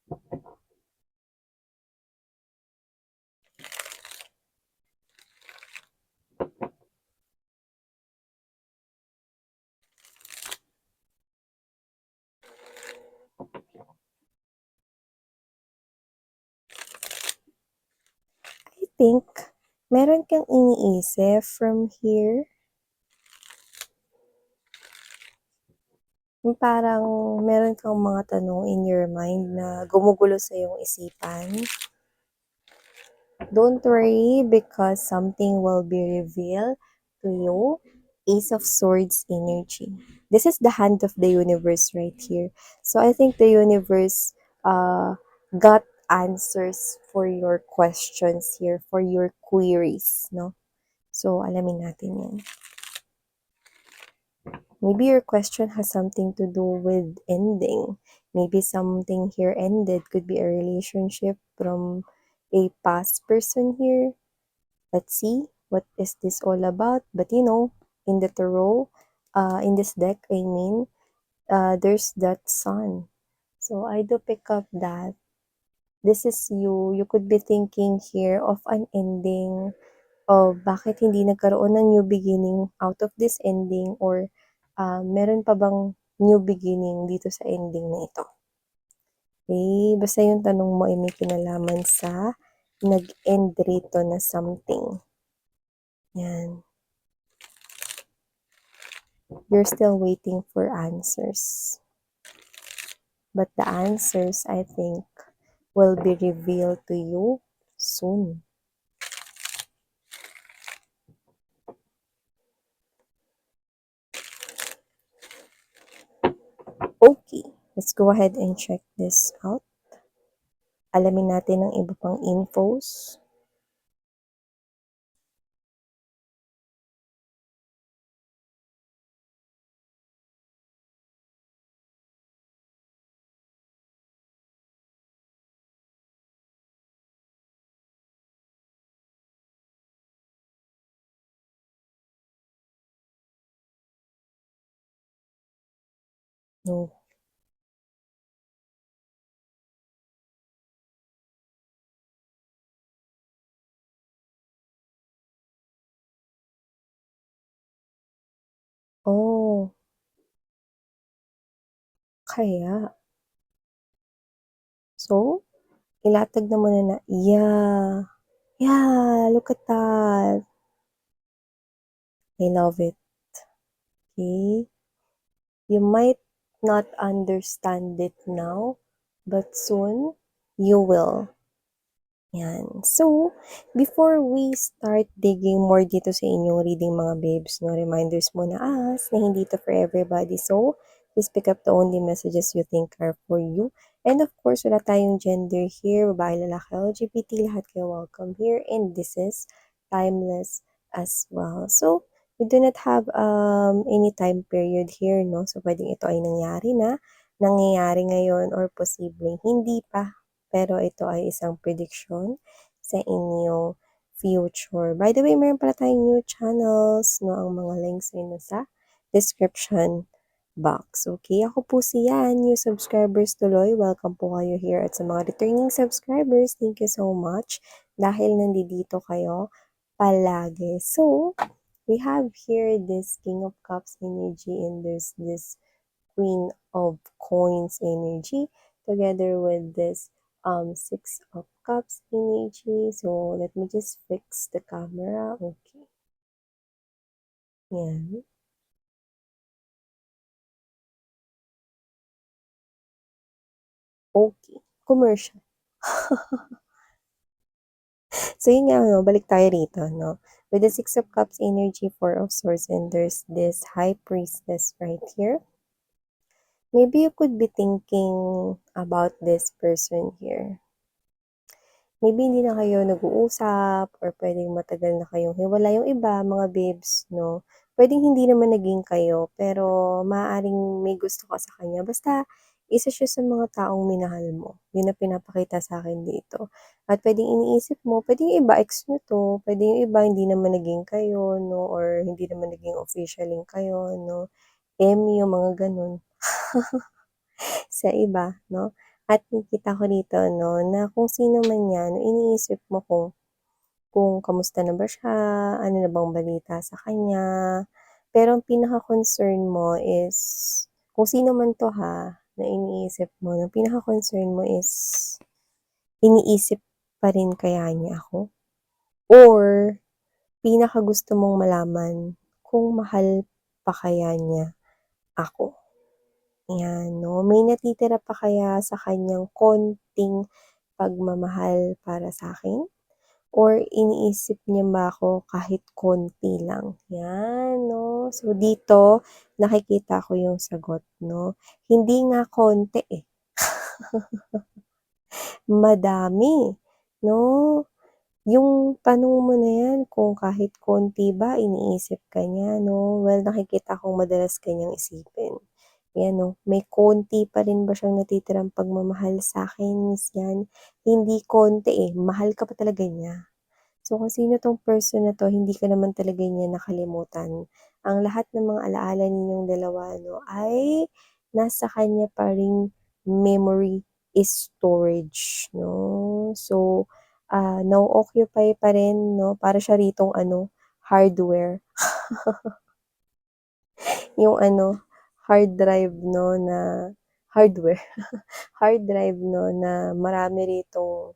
I think meron kang iniisip from here. Yung parang meron kang mga tanong in your mind na gumugulo sa iyong isipan. Don't worry because something will be revealed to you. Ace of Swords energy. This is the hand of the universe right here. So I think the universe got answers for your questions here, for your queries, no? So alamin natin yan. Maybe your question has something to do with ending. Maybe something here ended. Could be a relationship from a past person here. Let's see what is this all about. But you know, in the tarot, in this deck, I mean, there's that sun. So I do pick up that this is you. You could be thinking here of an ending, of bakit hindi nagkaroon ng new beginning out of this ending, or meron pa bang new beginning dito sa ending na ito. Okay, basta yung tanong mo ay may kinalaman sa nag-end rito na something. Yan. You're still waiting for answers. But the answers, I think, will be revealed to you soon. Okay, let's go ahead and check this out. Alamin natin ang iba pang infos. No. Oh, kaya. So, ilatag na muna na, yeah, yeah, look at that. I love it. Okay? You might not understand it now, but soon, you will. Yan. So, before we start digging more dito sa inyong reading mga babes, no, reminders muna us na hindi to for everybody. So, please pick up the only messages you think are for you. And of course, wala tayong gender here, babae, lalaki, LGBT, lahat kayo welcome here. And this is timeless as well. So, we do not have any time period here, no? So, pwedeng ito ay nangyayari ngayon, or posibleng hindi pa. Pero ito ay isang prediction sa inyong future. By the way, meron pala tayong new channels, no? Ang mga links ay nasa description box. Okay, ako po si Yan, new subscribers tuloy. Welcome po kayo here. At sa mga returning subscribers, thank you so much dahil nandito kayo palagi. So, we have here this King of Cups energy, and there's this Queen of Coins energy together with this Six of Cups energy. So, let me just fix the camera. Okay. Yan. Okay. Commercial. So, yun nga, no? Balik tayo rito, no? With the Six of Cups energy, Four of Swords, and there's this High Priestess right here. Maybe you could be thinking about this person here. Maybe hindi na kayo nag-uusap, or pwedeng matagal na kayong hiwalay yung iba, mga babes, no? Pwedeng hindi naman naging kayo, pero maaaring may gusto ka sa kanya. Basta, isa siya sa mga taong minahal mo. Yun ang pinapakita sa akin dito. At pwedeng iniisip mo, pwedeng yung iba, ex nyo to. Pwedeng yung iba, hindi naman naging kayo, no? Or hindi naman naging officialing kayo, no? MU, mga ganun. Sa iba, no? At nakikita ko dito 'no, na kung sino man 'yan, iniisip mo kung kamusta na ba siya, ano na bang balita sa kanya. Pero ang pinaka-concern mo is kung sino man 'to ha, na iniisip mo, ang pinaka-concern mo is iniisip pa rin kaya niya ako? Or pinakagusto mong malaman kung mahal pa kaya niya ako? 'Yan 'no, may natitira pa kaya sa kanyang konting pagmamahal para sa'kin? Or iniisip niya ba ako kahit konti lang? 'Yan 'no. So dito nakikita ko yung sagot 'no, hindi nga konti, eh, madami 'no. Yung tanong mo na 'yan kung kahit konti ba iniisip ka niya 'no, well nakikita kong madalas ka niyang isipin. 'Yan 'no, may konti pa rin ba siyang natitirang pagmamahal sa'kin, Miss 'yan? Hindi konti, eh, mahal ka pa talaga niya. So, kung sino 'tong person na 'to, hindi ka naman talaga niya nakalimutan. Ang lahat ng mga ala-ala ninyong dalawa 'no, ay nasa kanya pa ring memory storage 'no. So, na-o-occupy pa rin 'no, para siya ritong ano, hardware, yung ano, hard drive 'no na hardware, hard drive 'no na marami ritong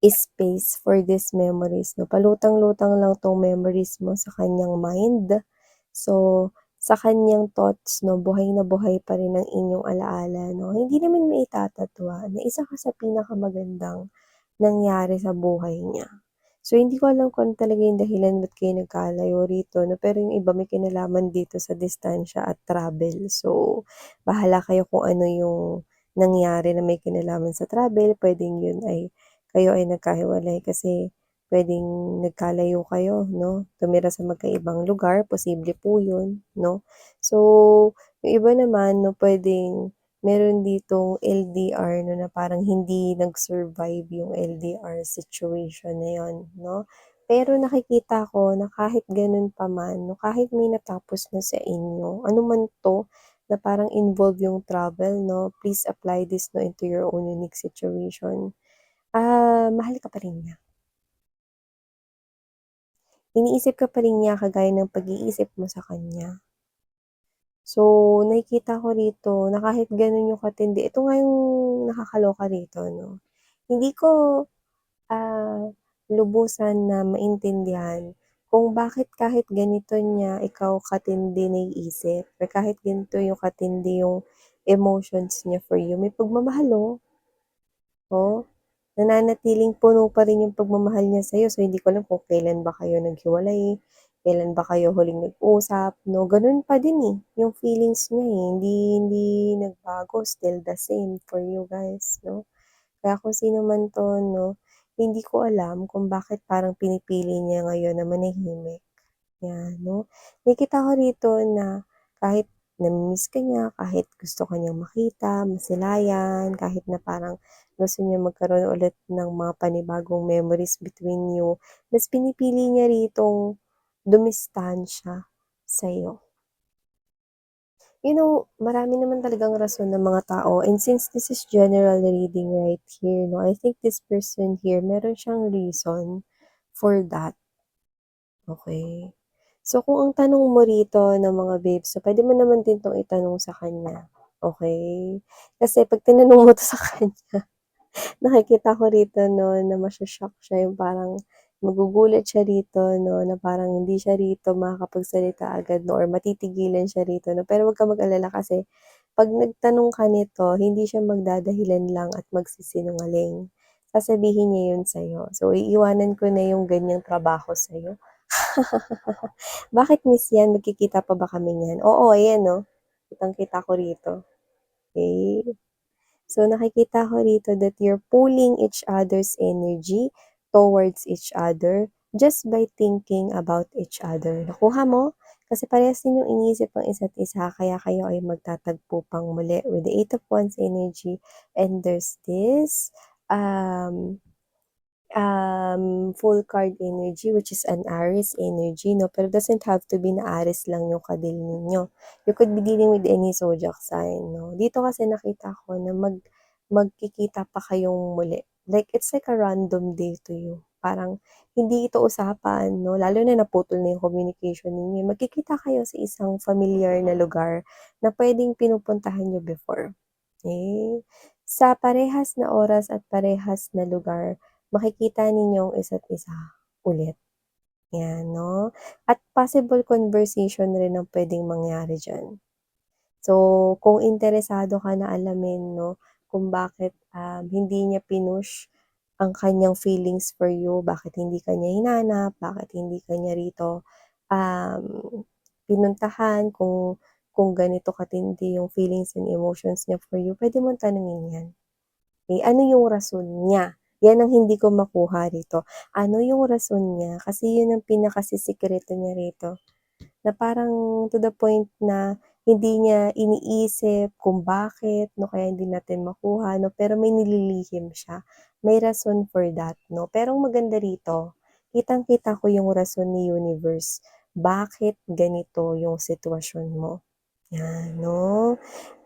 space for these memories 'no. Palutang-lutang lang 'tong memories mo sa kanyang mind. So, sa kanyang thoughts 'no, buhay na buhay pa rin ang inyong ala-ala 'no. Hindi naman maitatatawa na isa ka sa pinakamagandang nangyari sa buhay niya. So, hindi ko alam kung ano talaga yung dahilan ba't kayo nagkalayo rito 'no, pero yung iba may kinalaman dito sa distansya at travel. So, bahala kayo kung ano yung nangyari na may kinalaman sa travel, puwedeng yun ay kayo ay nagkahiwalay kasi puwedeng nagkalayo kayo 'no, tumira sa magkaibang lugar, posible po yun 'no. So, yung iba naman 'no, puwedeng meron ditong LDR 'no, na parang hindi nag-survive yung LDR situation na yun 'no. Pero nakikita ko na kahit ganun pa man 'no, kahit may natapos na sa inyo, ano man 'to na parang involve yung travel 'no, please apply this 'no into your own unique situation. Mahal ka pa rin niya. Iniisip ka pa rin niya kagaya ng pag-iisip mo sa kanya. So, nakikita ko rito na kahit gano'n yung katindi ito nga yung nakakaloka rito 'no. Hindi ko, lubusan na maintindihan kung bakit kahit ganito niya ikaw katindi naiisip or kahit ganito yung katindi yung emotions niya for you, may pagmamahal, oh. Nananatiling puno pa rin yung pagmamahal niya sa'yo. So, hindi ko alam kung kailan ba kayo naghiwalay, kailan ba kayo huling nag-usap 'no, gano'n pa din, eh, yung feelings niya, eh, hindi hindi nagbago, still the same for you guys 'no. Kaya kung sino man 'to 'no, hindi ko alam kung bakit parang pinipili niya ngayon na manahimik. 'Yan 'no. Nakikita ko rito na kahit nami-miss ka niya, kahit gusto ka niyang makita, masilayan, kahit na parang gusto niya magkaroon ulit ng mga panibagong memories between you, mas pinipili niya ritong dumistansya sa'yo. You know, marami naman talagang rason ng mga tao and since this is general reading right here 'no, I think this person here meron siyang reason for that. Okay. So, kung ang tanong mo rito ng mga babes, so puwede mo naman din 'tong itanong sa kanya, okay. Kasi 'pag tinanong mo 'to sa kanya, nakikita ko rito 'no, na masho-shock siya, yung parang magugulat siya rito 'no, na parang hindi siya rito makakapagsalita agad 'no, or matitigilan siya rito 'no. Pero 'wag kang mag-alala kasi 'pag nagtanong ka nito, hindi siya magdadahilan lang at magsisinungaling. Sasabihin niya yun sa'yo. So, iiwanan ko na yung ganyang trabaho sa'yo. "Bakit miss 'yan, magkikita pa ba kami niyan?" Oo, ayan 'no, kitang-kita ko rito, okey. So, nakikita ko rito that you're pulling each other's energy towards each other just by thinking about each other. Nakuha mo? Kasi parehas ninyong iniisip ang isa't isa kaya kayo ay magtatagpo pang muli with the Eight of Wands energy and there's this, um full card energy which is an Aries energy 'no, pero doesn't have to be na Aries lang yung ka-deal ninyo. You could be dealing with any zodiac sign 'no. Dito kasi nakita ko na magkikita pa kayong muli. Like, it's like a random day to you. Parang hindi ito usapan, 'no, lalo na naputol na yung communication ninyo, magkikita kayo sa isang familiar na lugar na puwedeng pinupuntahan niyo before, okey? Sa parehas na oras at parehas na lugar, makikita ninyo ang isa't isa ulit, 'yan, 'no? At possible conversation rin ang puwedeng mangyari diyan. So, kung interesado ka na alamin 'no, kung bakit, hindi niya pinush ang kanyang feelings for you, bakit hindi ka niya hinanap, bakit hindi ka niya rito, um, pinuntahan, kung ganito katindi yung feelings and emotions niya for you, puwede mong tanungin 'yan. Eh, ano yung rason niya? 'Yan ang hindi ko makuha rito. Ano yung rason niya? Kasi yun ang pinakasisikreto niya rito. Na parang to the point na hindi niya iniisip kung bakit 'no, kaya hindi natin makuha 'no, pero may nililihim siya. May rason for that 'no. Pero ang maganda rito, kitang-kita ko yung rason ni universe, bakit ganito yung sitwasyon mo, 'yan 'no.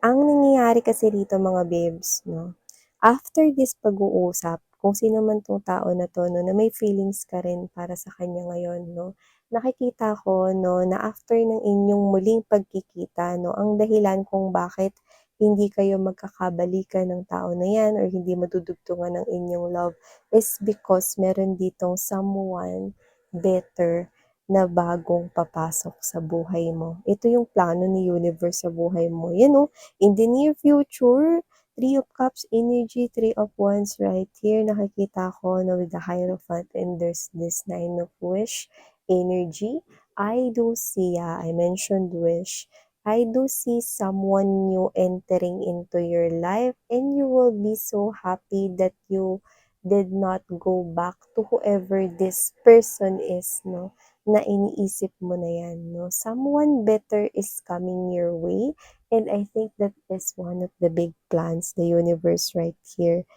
Ang nangyayari kasi rito mga babes 'no, after this pag-uusap, kung sino man 'tong tao na 'to 'no, na may feelings ka rin para sa kanya ngayon 'no, nakikita ko 'no, na after ng inyong muling pagkikita 'no, ang dahilan kung bakit hindi kayo magkakabalikan ng tao na 'yan or hindi madudugtungan ng inyong love is because meron ditong someone better na bagong papasok sa buhay mo. Ito yung plano ni universe sa buhay mo. Yan oh, in the near future, Three of Cups energy, Three of Wands right here. Nakikita ko na with the Hierophant and there's this Nine of Wish energy. I do see, I mentioned wish. I do see someone new entering into your life and you will be so happy that you did not go back to whoever this person is, no? Na iniisip mo na yan, no? Someone better is coming your way. And I think that is one of the big plans the universe right here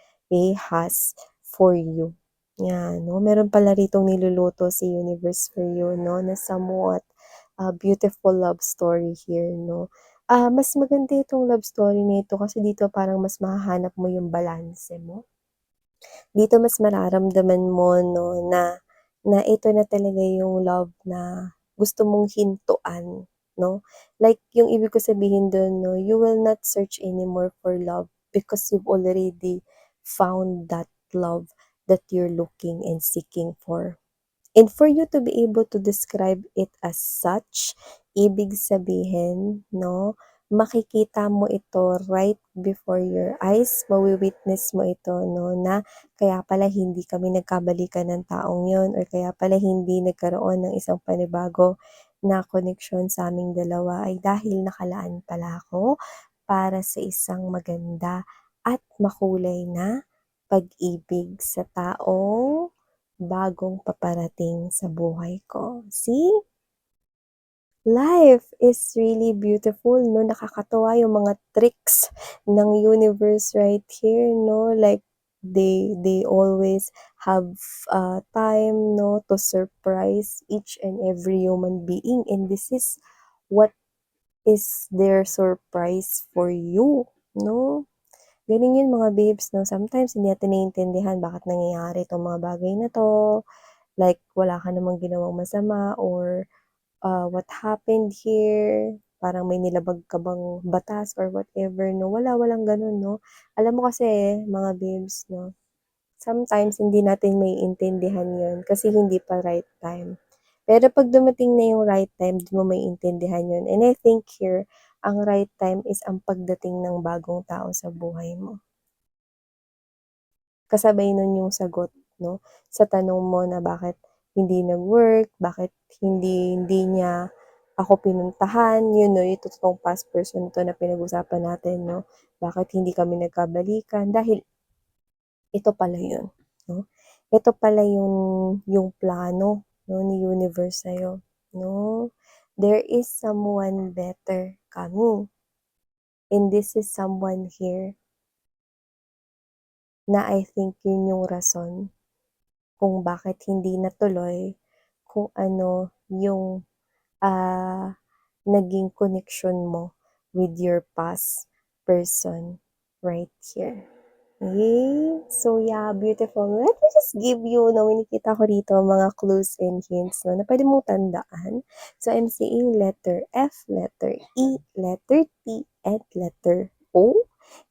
has for you. Yan, no? Meron pala ritong niluluto si universe for you, no? Na somewhat beautiful love story here, no? Mas maganda itong love story na ito kasi dito parang mas mahahanap mo yung balanse mo. Dito mas mararamdaman mo 'no, na ito na talaga yung love na gusto mong hintuan 'no. Like yung ibig ko sabihin dun 'no, you will not search anymore for love because you've already found that love that you're looking and seeking for. And for you to be able to describe it as such, ibig sabihin 'no, makikita mo ito right before your eyes, mawi-witness mo ito 'no, na kaya pala hindi kami nagkabalikan ng taong yon or kaya pala hindi nagkaroon ng isang panibago na koneksyon sa aming dalawa ay dahil nakalaan pala ako para sa isang maganda at makulay na pag-ibig sa taong bagong paparating sa buhay ko. See? Life is really beautiful 'no, nakakatuwa yung mga tricks ng universe right here 'no, like they always have, time 'no, to surprise each and every human being and this is what is their surprise for you 'no. Gano'n yun mga babes 'no, sometimes hindi natin naiintindihan bakit nangyayari itong mga bagay na 'to. Like, wala ka namang ginawang masama or, what happened here, parang may nilabag ka bang batas or whatever 'no, walang gano'n 'no. Alam mo kasi mga babes 'no, sometimes hindi natin maiintindihan 'yun kasi hindi pa right time. Pero 'pag dumating na yung right time, dun mo maiintindihan 'yun and I think here, ang right time is ang pagdating ng bagong tao sa buhay mo. Kasabay nun yung sagot 'no, sa tanong mo na bakit hindi nag-work, bakit hindi niya ako pinuntahan, yun 'no, yung totoong past person 'to na pinag-usapan natin 'no, bakit hindi kami nagkabalikan dahil ito pala yun 'no, ito pala yung plano 'no, ni universe sa'yo 'no. There is someone better coming and this is someone here na I think yun yung rason kung bakit hindi natuloy kung ano yung, naging connection mo with your past person right here. Okay? So, yeah, beautiful. Let me just give you, no, nakikita ko dito mga clues and hints, no, na pwede mong tandaan. So, I'm seeing letter F, letter E, letter T, and letter O.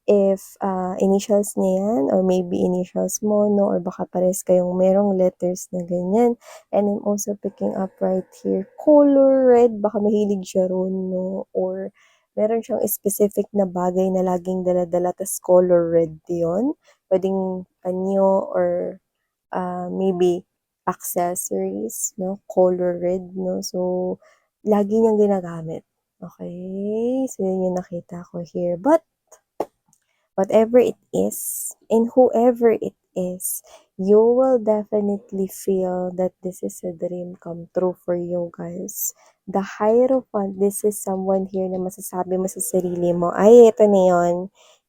If initials niya yan, or maybe initials mo, no, or baka pares kayong merong letters na ganyan. And I'm also picking up right here, color red, baka mahilig siya ron, no, or meron siyang specific na bagay na laging dala-dala, tas color red yon. Pwedeng panyo or maybe accessories, no, color red, no, so lagi niyang ginagamit. Okay, so yun yung nakita ko here. But whatever it is, and whoever it is, you will definitely feel that this is a dream come true for you guys. The Hierophant, this is someone here na masasabi mo sa sarili mo, ay, ito na yun,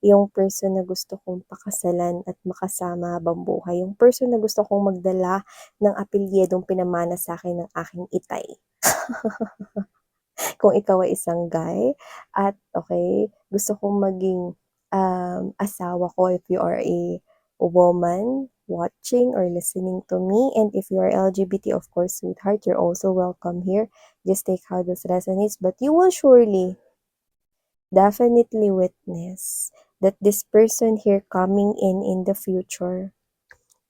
yung person na gusto kong pakasalan at makasama habang buhay. Yung person na gusto kong magdala ng apelyedong pinamana sa akin ng aking itay. Kung ikaw ay isang guy at okay, gusto kong maging asawa ko if you are a woman watching or listening to me. And if you are LGBT, of course, sweetheart, you're also welcome here. Just take how this resonates. But you will surely, definitely witness that this person here coming in the future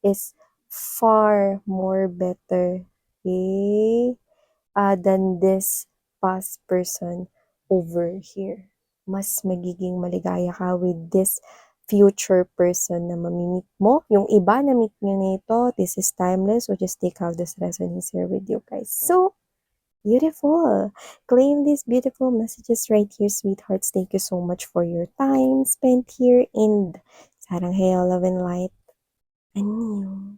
is far more better, okay, than this past person over here. Mas magiging maligaya ka with this future person na mamimit mo. Yung iba na meet nyo nito, this is timeless. So just take out this resonates here with you guys. So, beautiful. Claim these beautiful messages right here, sweethearts. Thank you so much for your time spent here. And sarang hail, love and light. Annyeong.